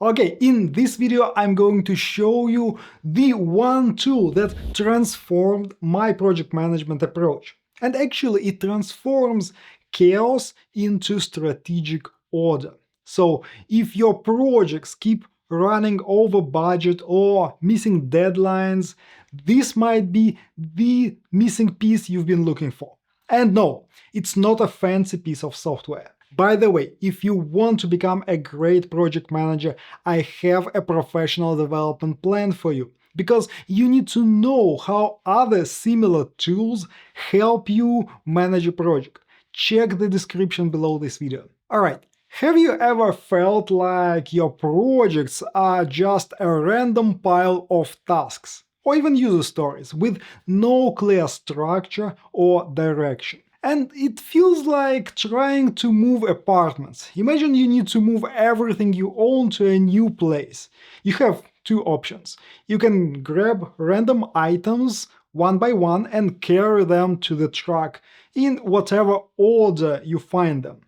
Okay, in this video I'm going to show you the one tool that transformed my project management approach. And actually it transforms chaos into strategic order. So if your projects keep running over budget or missing deadlines, this might be the missing piece you've been looking for. And no, it's not a fancy piece of software. By the way, if you want to become a great project manager, I have a professional development plan for you. Because you need to know how other similar tools help you manage a project. Check the description below this video. Alright, have you ever felt like your projects are just a random pile of tasks? Or even user stories with no clear structure or direction? And it feels like trying to move apartments. Imagine you need to move everything you own to a new place. You have two options. You can grab random items one by one and carry them to the truck in whatever order you find them.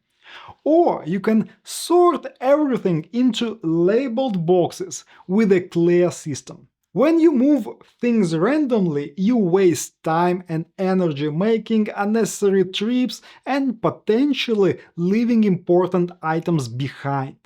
Or you can sort everything into labeled boxes with a clear system. When you move things randomly, you waste time and energy making unnecessary trips and potentially leaving important items behind.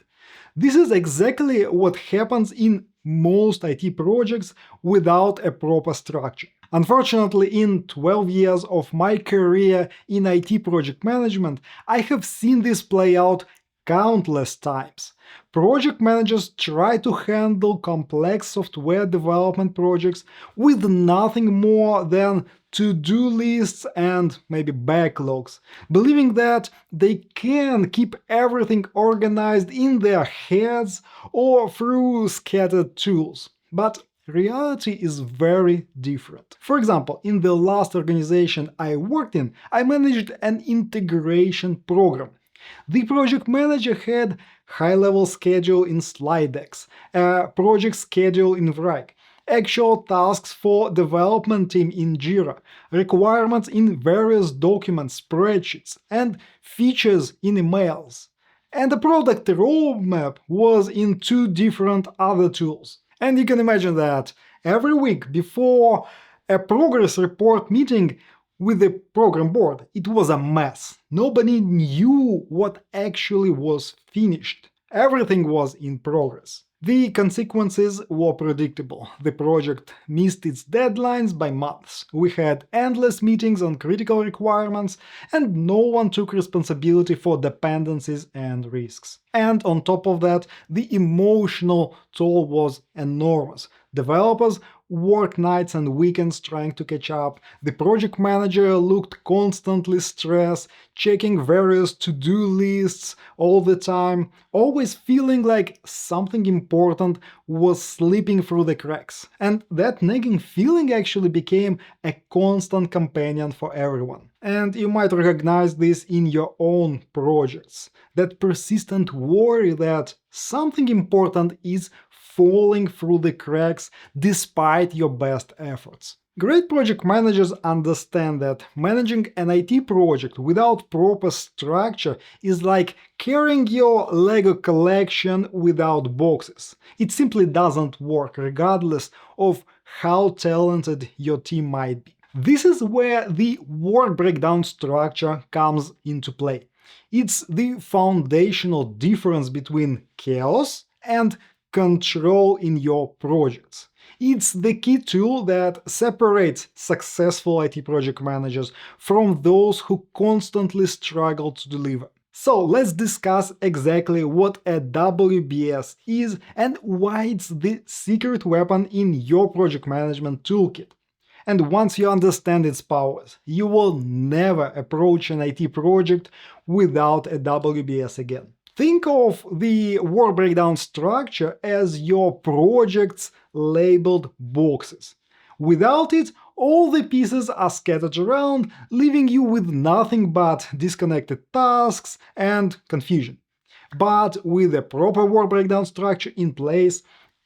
This is exactly what happens in most IT projects without a proper structure. Unfortunately, in 12 years of my career in IT project management, I have seen this play out countless times. Project managers try to handle complex software development projects with nothing more than to-do lists and maybe backlogs, believing that they can keep everything organized in their heads or through scattered tools. But reality is very different. For example, in the last organization I worked in, I managed an integration program. The project manager had high-level schedule in slide decks, a project schedule in Wrike, actual tasks for development team in Jira, requirements in various documents, spreadsheets, and features in emails. And the product roadmap was in two different other tools. And you can imagine that every week before a progress report meeting with the program board, it was a mess. Nobody knew what actually was finished. Everything was in progress. The consequences were predictable. The project missed its deadlines by months. We had endless meetings on critical requirements, and no one took responsibility for dependencies and risks. And on top of that, the emotional toll was enormous. Developers worked nights and weekends trying to catch up. The project manager looked constantly stressed, checking various to-do lists all the time, always feeling like something important was slipping through the cracks. And that nagging feeling actually became a constant companion for everyone. And you might recognize this in your own projects. That persistent worry that something important is falling through the cracks despite your best efforts. Great project managers understand that managing an IT project without proper structure is like carrying your Lego collection without boxes. It simply doesn't work, regardless of how talented your team might be. This is where the work breakdown structure comes into play. It's the foundational difference between chaos and control in your projects. It's the key tool that separates successful IT project managers from those who constantly struggle to deliver. So let's discuss exactly what a WBS is and why it's the secret weapon in your project management toolkit. And once you understand its powers, you will never approach an IT project without a WBS again. Think of the work breakdown structure as your project's labeled boxes. Without it, all the pieces are scattered around, leaving you with nothing but disconnected tasks and confusion. But with a proper work breakdown structure in place,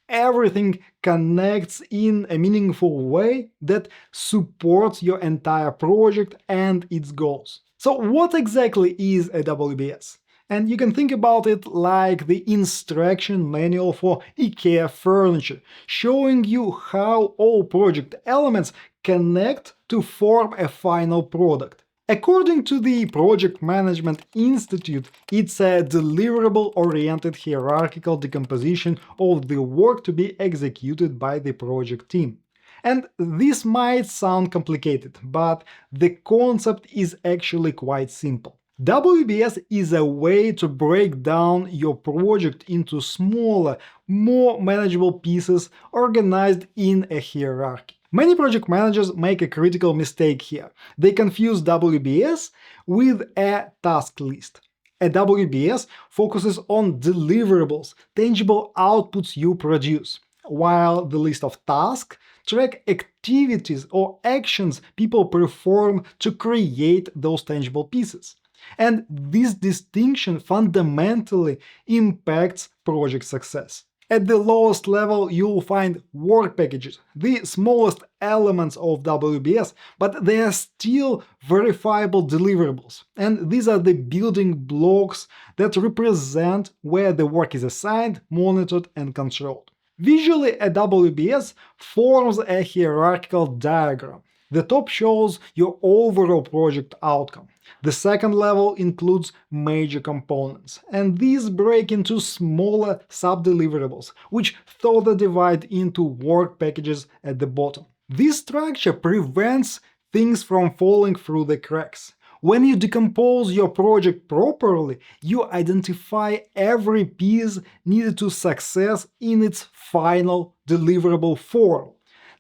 everything connects in a meaningful way that supports your entire project and its goals. So what exactly is a WBS? And you can think about it like the instruction manual for IKEA furniture, showing you how all project elements connect to form a final product. According to the Project Management Institute, it's a deliverable-oriented hierarchical decomposition of the work to be executed by the project team. And this might sound complicated, but the concept is actually quite simple. WBS is a way to break down your project into smaller, more manageable pieces organized in a hierarchy. Many project managers make a critical mistake here. They confuse WBS with a task list. A WBS focuses on deliverables, tangible outputs you produce, while the list of tasks track activities or actions people perform to create those tangible pieces. And this distinction fundamentally impacts project success. At the lowest level, you'll find work packages, the smallest elements of WBS, but they are still verifiable deliverables. And these are the building blocks that represent where the work is assigned, monitored, and controlled. Visually, a WBS forms a hierarchical diagram. The top shows your overall project outcome. The second level includes major components, and these break into smaller sub-deliverables, which further divide into work packages at the bottom. This structure prevents things from falling through the cracks. When you decompose your project properly, you identify every piece needed to success in its final deliverable form.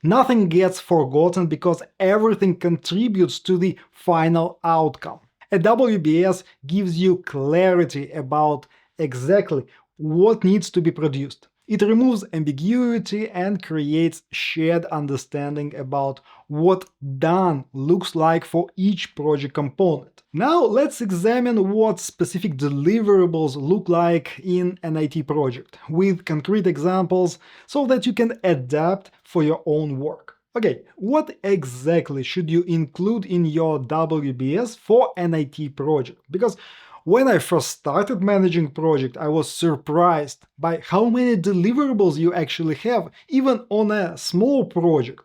Nothing gets forgotten because everything contributes to the final outcome. A WBS gives you clarity about exactly what needs to be produced. It removes ambiguity and creates shared understanding about what done looks like for each project component. Now let's examine what specific deliverables look like in an IT project, with concrete examples so that you can adapt for your own work. Okay, what exactly should you include in your WBS for an IT project? Because when I first started managing project, I was surprised by how many deliverables you actually have, even on a small project.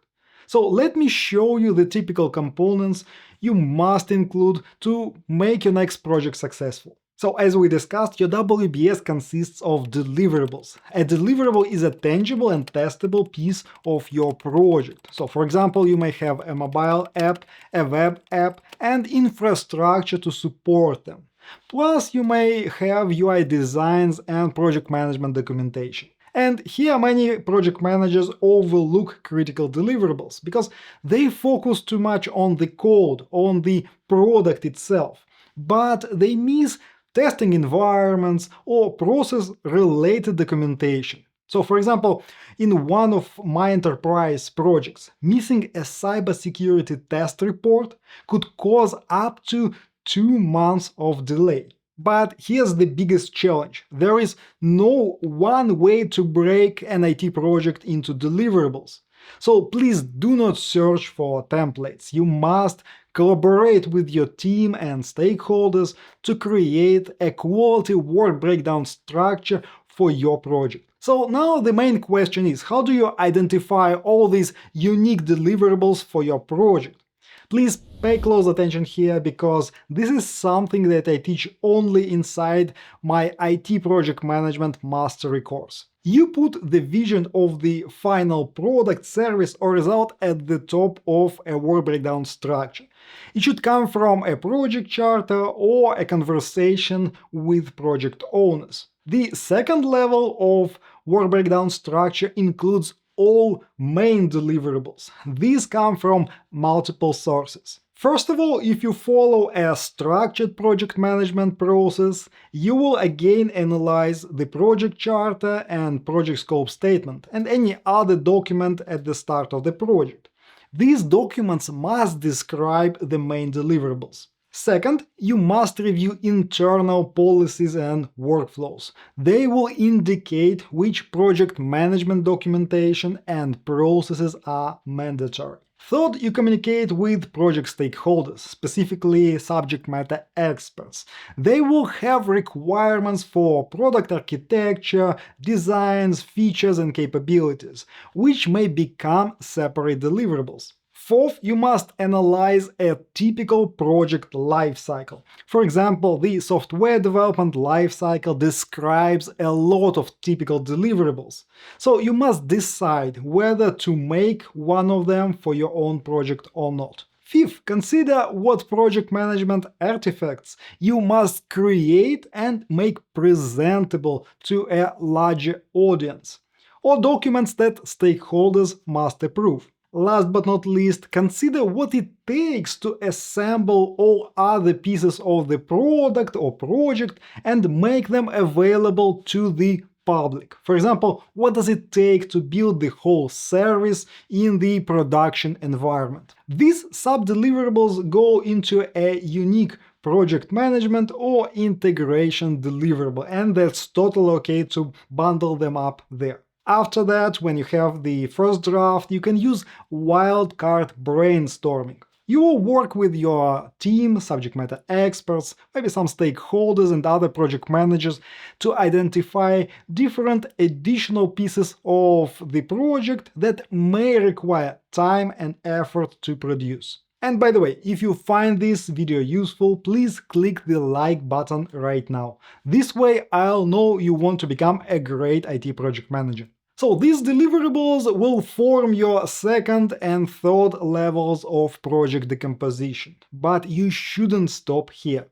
So let me show you the typical components you must include to make your next project successful. So as we discussed, your WBS consists of deliverables. A deliverable is a tangible and testable piece of your project. So for example, you may have a mobile app, a web app, and infrastructure to support them. Plus, you may have UI designs and project management documentation. And here many project managers overlook critical deliverables because they focus too much on the code, on the product itself, but they miss testing environments or process-related documentation. So, for example, in one of my enterprise projects, missing a cybersecurity test report could cause up to 2 months of delay. But here's the biggest challenge. There is no one way to break an IT project into deliverables. So please do not search for templates. You must collaborate with your team and stakeholders to create a quality work breakdown structure for your project. So now the main question is, how do you identify all these unique deliverables for your project? Please pay close attention here because this is something that I teach only inside my IT project management mastery course. You put the vision of the final product, service or result at the top of a work breakdown structure. It should come from a project charter or a conversation with project owners. The second level of work breakdown structure includes all main deliverables. These come from multiple sources. First of all, if you follow a structured project management process, you will again analyze the project charter and project scope statement and any other document at the start of the project. These documents must describe the main deliverables. Second, you must review internal policies and workflows. They will indicate which project management documentation and processes are mandatory. Third, you communicate with project stakeholders, specifically subject matter experts. They will have requirements for product architecture, designs, features, and capabilities, which may become separate deliverables. Fourth, you must analyze a typical project lifecycle. For example, the software development lifecycle describes a lot of typical deliverables. So you must decide whether to make one of them for your own project or not. Fifth, consider what project management artifacts you must create and make presentable to a larger audience, or documents that stakeholders must approve. Last but not least, consider what it takes to assemble all other pieces of the product or project and make them available to the public. For example, what does it take to build the whole service in the production environment? These sub-deliverables go into a unique project management or integration deliverable, and that's totally okay to bundle them up there. After that, when you have the first draft, you can use wildcard brainstorming. You will work with your team, subject matter experts, maybe some stakeholders and other project managers to identify different additional pieces of the project that may require time and effort to produce. And by the way, if you find this video useful, please click the like button right now. This way I'll know you want to become a great IT project manager. So these deliverables will form your second and third levels of project decomposition, but you shouldn't stop here.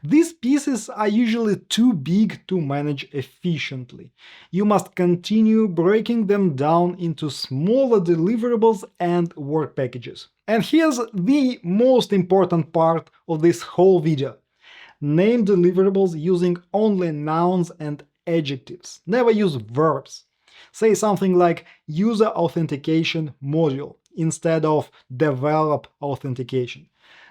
These pieces are usually too big to manage efficiently. You must continue breaking them down into smaller deliverables and work packages. And here's the most important part of this whole video. Name deliverables using only nouns and adjectives. Never use verbs. Say something like user authentication module instead of develop authentication.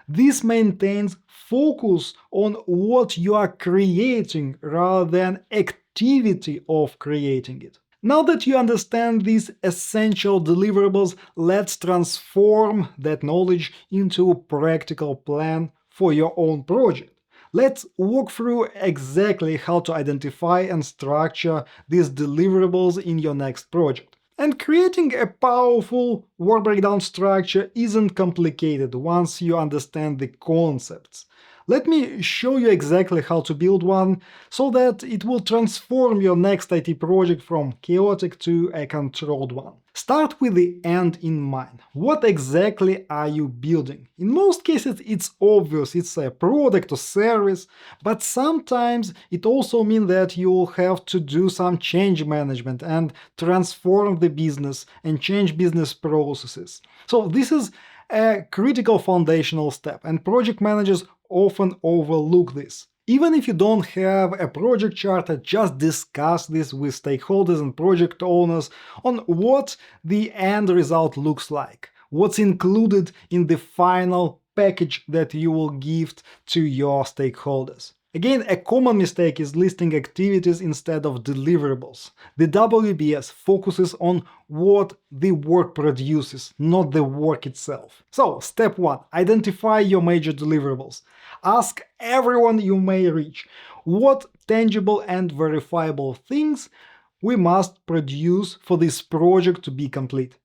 This maintains focus on what you are creating rather than activity of creating it. Now that you understand these essential deliverables, let's transform that knowledge into a practical plan for your own project. Let's walk through exactly how to identify and structure these deliverables in your next project. And creating a powerful work breakdown structure isn't complicated once you understand the concepts. Let me show you exactly how to build one so that it will transform your next IT project from chaotic to a controlled one. Start with the end in mind. What exactly are you building? In most cases, it's obvious, it's a product or service, but sometimes it also means that you'll have to do some change management and transform the business and change business processes. So this is a critical foundational step, and project managers often overlook this. Even if you don't have a project chart, just discuss this with stakeholders and project owners on what the end result looks like, what's included in the final package that you will give to your stakeholders. Again, a common mistake is listing activities instead of deliverables. The WBS focuses on what the work produces, not the work itself. So, step 1. Identify your major deliverables. Ask everyone you may reach what tangible and verifiable things we must produce for this project to be complete.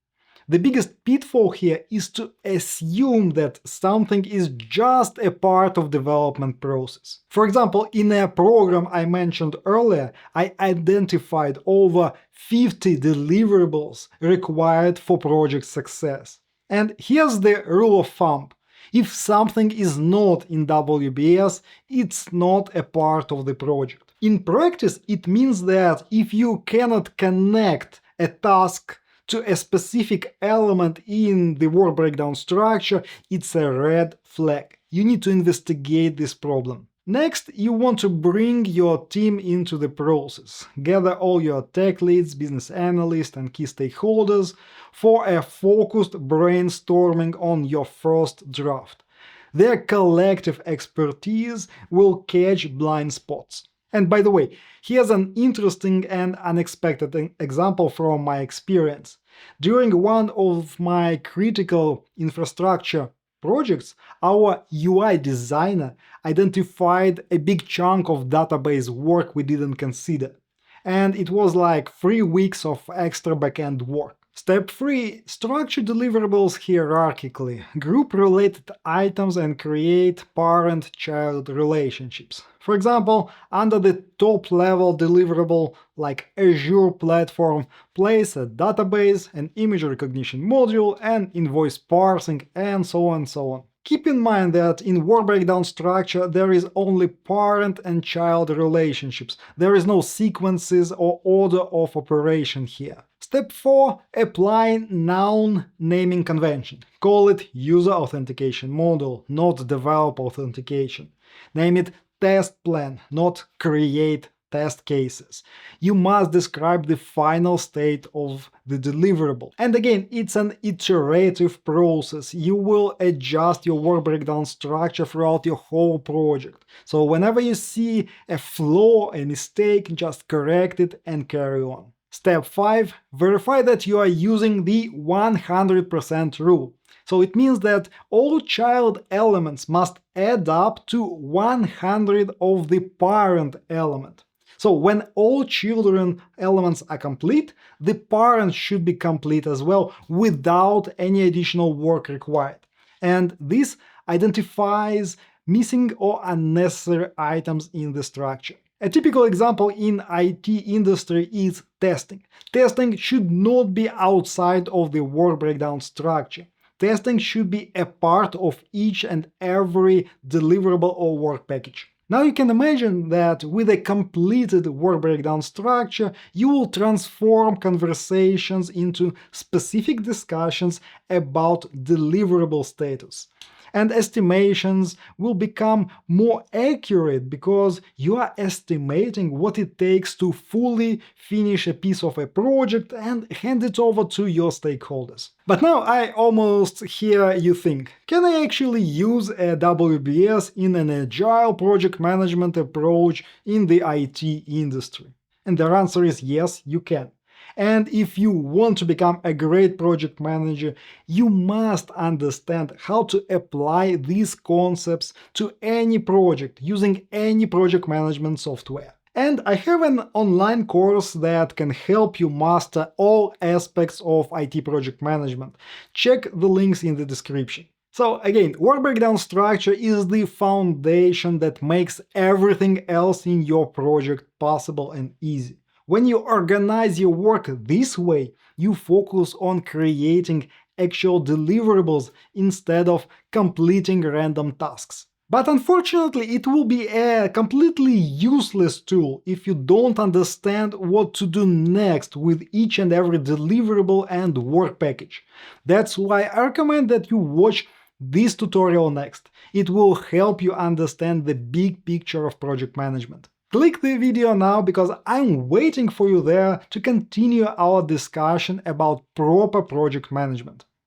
The biggest pitfall here is to assume that something is just a part of development process. For example, in a program I mentioned earlier, I identified over 50 deliverables required for project success. And here's the rule of thumb. If something is not in WBS, it's not a part of the project. In practice, it means that if you cannot connect a task to a specific element in the work breakdown structure, it's a red flag. You need to investigate this problem. Next, you want to bring your team into the process. Gather all your tech leads, business analysts, and key stakeholders for a focused brainstorming on your first draft. Their collective expertise will catch blind spots. And by the way, here's an interesting and unexpected example from my experience. During one of my critical infrastructure projects, our UI designer identified a big chunk of database work we didn't consider. And it was like 3 weeks of extra backend work. Step 3. Structure deliverables hierarchically. Group related items and create parent-child relationships. For example, under the top-level deliverable like Azure platform, place a database, an image recognition module, and invoice parsing, and so on and so on. Keep in mind that in work breakdown structure there is only parent and child relationships. There is no sequences or order of operation here. Step 4. Apply noun naming convention. Call it user authentication module, not developer authentication. Name it test plan, not create test cases. You must describe the final state of the deliverable. And again, it's an iterative process. You will adjust your work breakdown structure throughout your whole project. So whenever you see a flaw, a mistake, just correct it and carry on. Step 5. Verify that you are using the 100% rule. So it means that all child elements must add up to 100 of the parent element. So when all children elements are complete, the parent should be complete as well without any additional work required. And this identifies missing or unnecessary items in the structure. A typical example in IT industry is testing. Testing should not be outside of the work breakdown structure. Testing should be a part of each and every deliverable or work package. Now you can imagine that with a completed work breakdown structure, you will transform conversations into specific discussions about deliverable status. And estimations will become more accurate because you are estimating what it takes to fully finish a piece of a project and hand it over to your stakeholders. But now I almost hear you think, can I actually use a WBS in an agile project management approach in the IT industry? And the answer is yes, you can. And if you want to become a great project manager, you must understand how to apply these concepts to any project using any project management software. And I have an online course that can help you master all aspects of IT project management. Check the links in the description. So again, work breakdown structure is the foundation that makes everything else in your project possible and easy. When you organize your work this way, you focus on creating actual deliverables instead of completing random tasks. But unfortunately, it will be a completely useless tool if you don't understand what to do next with each and every deliverable and work package. That's why I recommend that you watch this tutorial next. It will help you understand the big picture of project management. Click the video now because I'm waiting for you there to continue our discussion about proper project management.